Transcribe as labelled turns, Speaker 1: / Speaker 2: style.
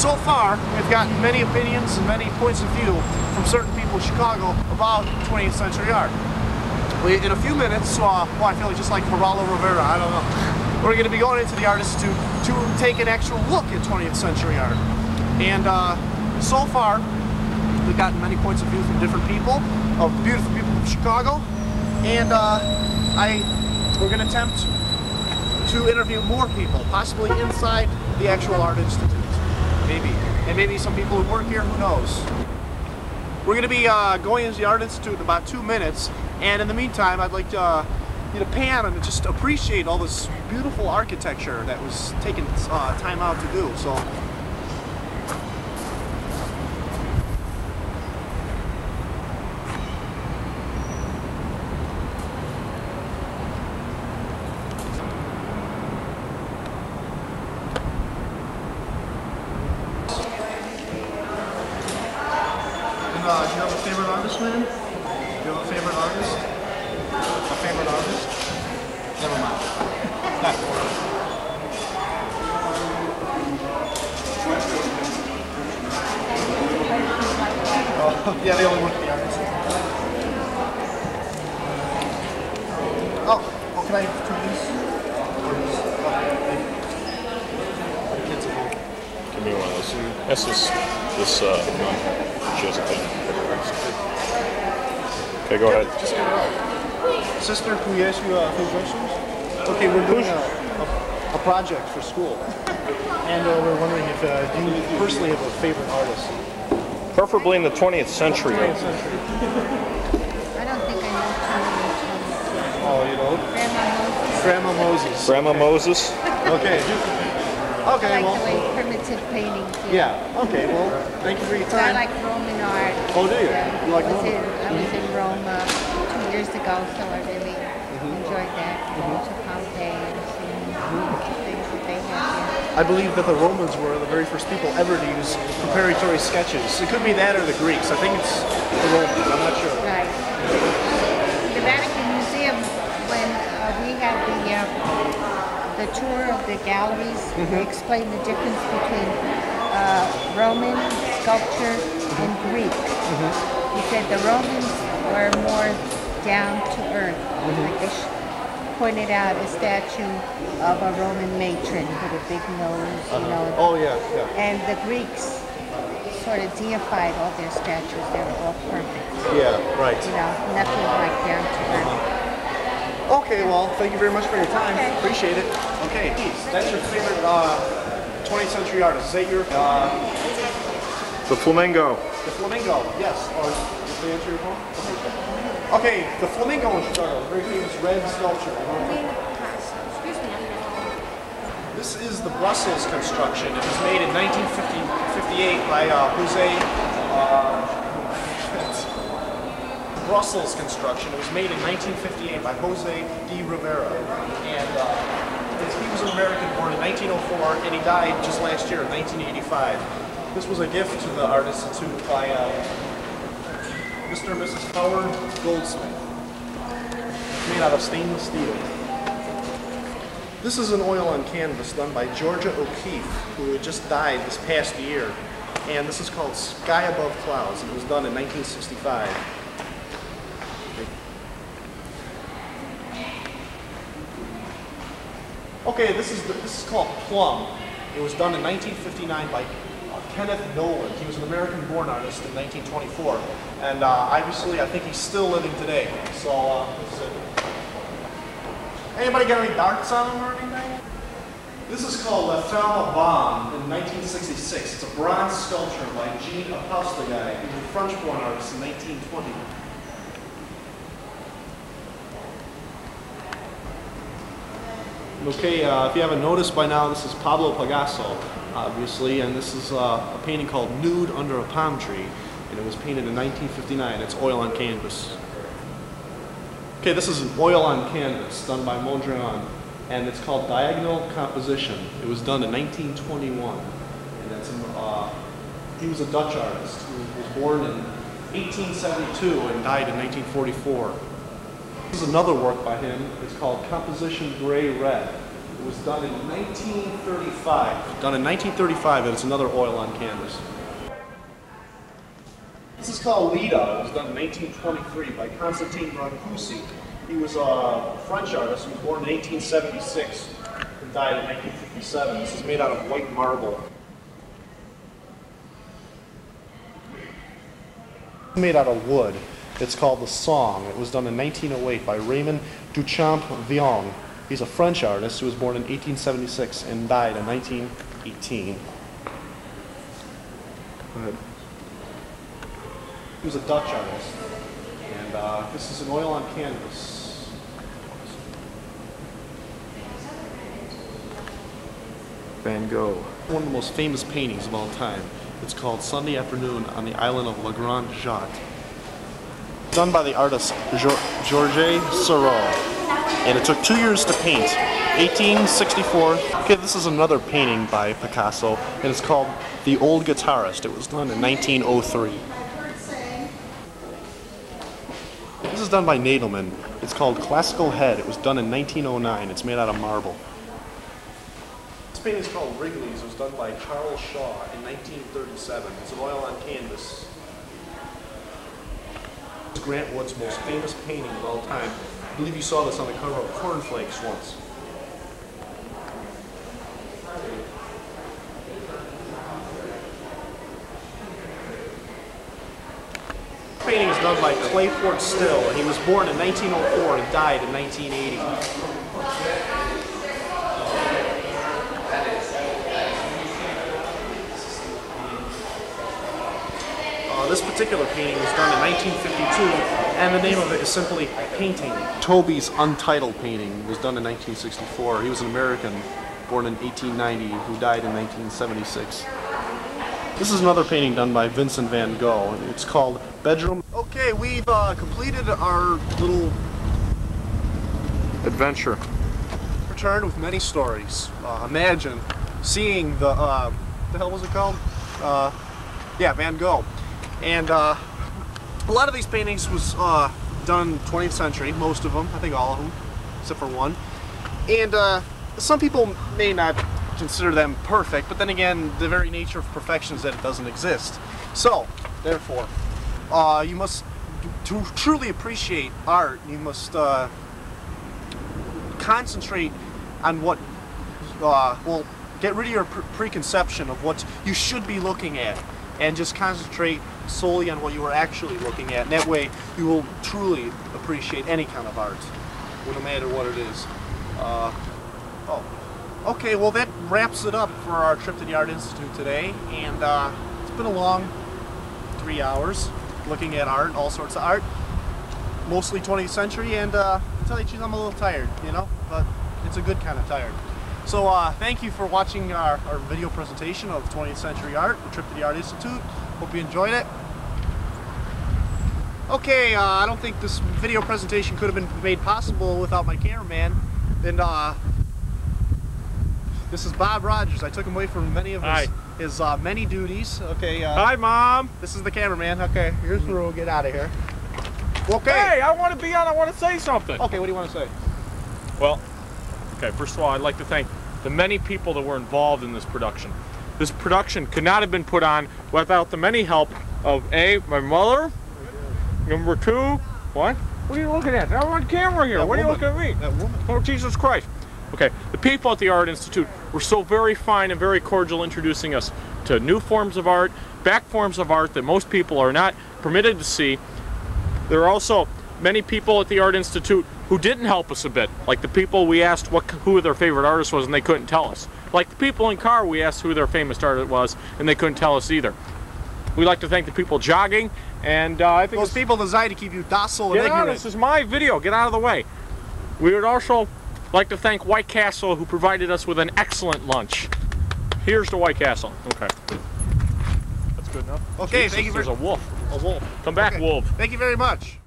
Speaker 1: So far, we've gotten many opinions and many points of view from certain people in Chicago about 20th Century art. In a few minutes, well, I feel like just like Geraldo Rivera, I don't know. We're going to be going into the Art Institute to take an actual look at 20th century art. And so far, we've gotten many points of view from different people, of beautiful people from Chicago. And we're going to attempt to interview more people, possibly inside the actual Art Institute. Maybe. And maybe some people who work here, who knows. We're going to be going into the Art Institute in about 2 minutes. And in the meantime, I'd like to pan and just appreciate all this beautiful architecture that was taken time out to do. So. Do you have a favorite artist, man? Do you have a favorite artist? A favorite artist? Never mind. Not oh, yeah, they only work at the artist. Oh, can I have 2 of these?
Speaker 2: Give me one of those. That's this one. She has a pen. Okay, go ahead.
Speaker 1: Just get it out. Sister, can we ask you a few questions? Okay, we're doing a project for school. And we're wondering if you personally have a favorite artist.
Speaker 2: Preferably in the 20th century.
Speaker 1: 20th century.
Speaker 3: I don't think I know too many.
Speaker 1: Oh, you know?
Speaker 3: Grandma Moses.
Speaker 1: Grandma Moses.
Speaker 2: Grandma Moses?
Speaker 1: Okay. Okay,
Speaker 3: I like
Speaker 1: well.
Speaker 3: the way primitive paintings.
Speaker 1: Yeah, okay, well, thank you for your time.
Speaker 3: I like Roman art.
Speaker 1: Oh, do you? You like Roman?
Speaker 3: I was in Rome 2 years ago, so I really enjoyed that. To Pompeii and seeing things that they have here.
Speaker 1: I believe that the Romans were the very first people ever to use preparatory sketches. It could be that or the Greeks. I think it's the Romans. I'm not sure.
Speaker 3: Right. The Vatican Museum, when we had the tour of the galleries, they explained the difference between Roman sculpture and Greek. He said the Romans were more down to earth. Like they pointed out a statue of a Roman matron with a big nose, you know.
Speaker 1: Oh, yeah, yeah.
Speaker 3: And the Greeks sort of deified all their statues. They were all perfect.
Speaker 1: Yeah, right.
Speaker 3: You know, nothing like down to earth.
Speaker 1: Okay, well, thank you very much for your time.
Speaker 3: Okay.
Speaker 1: Appreciate it. Okay, that's your favorite 20th century artist. Is that your...
Speaker 2: The Flamingo.
Speaker 1: The Flamingo, yes. Did they answer your phone? Okay, the Flamingo in Chicago, very famous red sculpture.
Speaker 3: Excuse me.
Speaker 1: This is the Brussels construction. It was made in 1958 by Brussels construction. It was made in 1958 by Jose de Rivera. And he was an American born in 1904 and he died just last year in 1985. This was a gift to the Art Institute by Mr. and Mrs. Howard Goldsmith. It's made out of stainless steel. This is an oil on canvas done by Georgia O'Keeffe, who had just died this past year. And this is called Sky Above Clouds, and it was done in 1965. Okay, this is called Plum. It was done in 1959 by Kenneth Nolan. He was an American-born artist in 1924, and obviously, I think he's still living today. So, this is it. Anybody got any darts on him or anything? This is called La Femme Bombe in 1966. It's a bronze sculpture by Jean Apostogai, who was a French-born artist in 1920. Okay, if you haven't noticed by now, this is Pablo Picasso, obviously, and this is a painting called Nude Under a Palm Tree, and it was painted in 1959. It's oil on canvas. Okay, this is an oil on canvas done by Mondrian, and it's called Diagonal Composition. It was done in 1921, and that's he was a Dutch artist who was born in 1872 and died in 1944. This is another work by him. It's called Composition Gray Red. It It was done in 1935. Done in 1935, and it's another oil on canvas. This is called Lida. It was done in 1923 by Constantin Brancusi. He was a French artist who was born in 1876 and died in 1957. This is made out of white marble. Made out of wood. It's called The Song. It was done in 1908 by Raymond Duchamp-Villon. He's a French artist who was born in 1876 and died in 1918. Go ahead. He was a Dutch artist. And this is an oil on canvas. Van Gogh. One of the most famous paintings of all time. It's called Sunday Afternoon on the island of La Grande Jatte. Done by the artist Georges Seurat. And it took 2 years to paint. 1864. Okay, this is another painting by Picasso, and it's called The Old Guitarist. It was done in 1903. This is done by Nadelman. It's called Classical Head. It was done in 1909. It's made out of marble. This painting is called Wrigley's. It was done by Charles Shaw in 1937. It's an oil on canvas. It's Grant Wood's most famous painting of all time. I believe you saw this on the cover of Cornflakes once. This painting is done by Clayford Still, and he was born in 1904 and died in 1980. This particular painting was done in 1952, and the name of it is simply Painting. Toby's Untitled painting was done in 1964. He was an American born in 1890 who died in 1976. This is another painting done by Vincent van Gogh. It's called Bedroom. Okay, we've completed our little adventure. Returned with many stories. Imagine seeing the hell was it called? Yeah, Van Gogh. And a lot of these paintings was done 20th century, most of them, I think all of them, except for one. And some people may not consider them perfect, but then again, the very nature of perfection is that it doesn't exist. So, therefore, you must, to truly appreciate art, you must concentrate on what, well, get rid of your preconception of what you should be looking at, and just concentrate solely on what you are actually looking at. And that way, you will truly appreciate any kind of art, no matter what it is. Okay, well that wraps it up for our trip to the Art Institute today. And it's been a long 3 hours looking at art, all sorts of art, mostly 20th century. And to tell you the truth, I'm a little tired, you know, but it's a good kind of tired. So thank you for watching our video presentation of 20th century art, the trip to the Art Institute. Hope you enjoyed it. Okay, I don't think this video presentation could have been made possible without my cameraman. And this is Bob Rogers. I took him away from many of his many duties. Okay.
Speaker 4: Hi, Mom.
Speaker 1: This is the cameraman. Okay, here's through. Get out of here. Okay.
Speaker 4: Hey, I want to be on. I want to say something.
Speaker 1: Okay, what do you want to say?
Speaker 4: Well, okay, first of all, I'd like to thank the many people that were involved in this production. This production could not have been put on without the many help of A, my mother, number two, what? What are you looking at? I'm on camera here. What are you looking at me?
Speaker 1: That woman.
Speaker 4: Oh, Jesus Christ. Okay, the people at the Art Institute were so very fine and very cordial, introducing us to new forms of art, back forms of art that most people are not permitted to see. There are also many people at the Art Institute who didn't help us a bit, like the people we asked who their favorite artist was and they couldn't tell us. Like the people in car we asked who their famous artist was and they couldn't tell us either. We'd like to thank the people jogging, and I think
Speaker 1: those people designed to keep you docile and ignorant.
Speaker 4: This is my video. Get out of the way. We would also like to thank White Castle, who provided us with an excellent lunch. Here's to White Castle. Okay. That's good enough.
Speaker 1: Okay,
Speaker 4: Jesus,
Speaker 1: thank you very much.
Speaker 4: There's a wolf.
Speaker 1: A wolf.
Speaker 4: Come back,
Speaker 1: okay.
Speaker 4: wolf.
Speaker 1: Thank you very much.